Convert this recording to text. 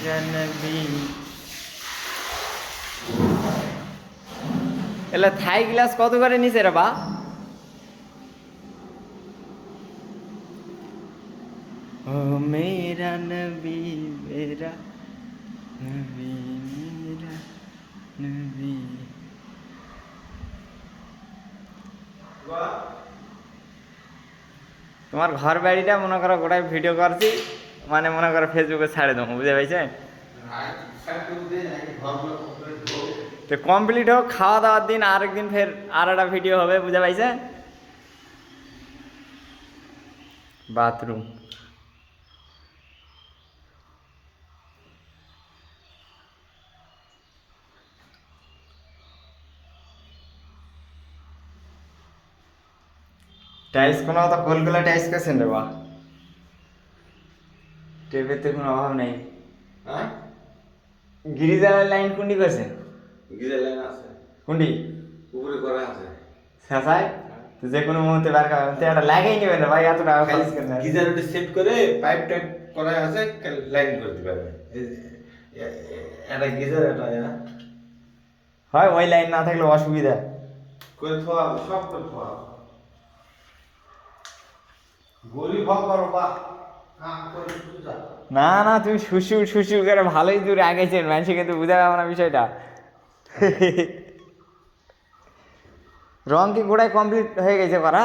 मेरा नबी এলা Thai glass কত করে নিছে রে বা ও মেরা নবী মেরা নবী মেরা নবী তোমার ঘর বাড়িটা মনে করো গোটাই ভিডিও করছি মানে মনে করো ফেসবুকে ছাড়ে দেবো বুঝতে পারছেন তো কমপ্লিট হোক খাওয়া দাওয়ার দিন আরেকদিন ফের আর একটা ভিডিও হবে বুঝতে পারছেন বাথরুম টাইলস কোনো তো গোলগোলা টাইলস করছেন রে বা টেবিতে কোনো অভাব নেই হ্যাঁ গিরিজালের লাইন কোনটি করছেন গিজার লাইন আছে কোনটি উপরে করা আছে শেষায় তো যে কোনো মুহূর্তে বার করা তো এটা লাগাই নেবেন না ভাই এত টাকা খরচ করে না গিজার ওটা সেট করে পাইপ টাইপ করা আছে লাইন করতে পারবে এটা গিজার এটা হয় ওই লাইন না থাকলে অসুবিধা করে থোয়া সব করে থোয়া গরিব হওয়া করো বা না না তুমি শুশুর শুশুর করে ভালোই দূর আগেছেন মানুষে কিন্তু বুঝা যাবে না বিষয়টা রং কি গোড়ায় কমপ্লিট হয়ে গেছে করা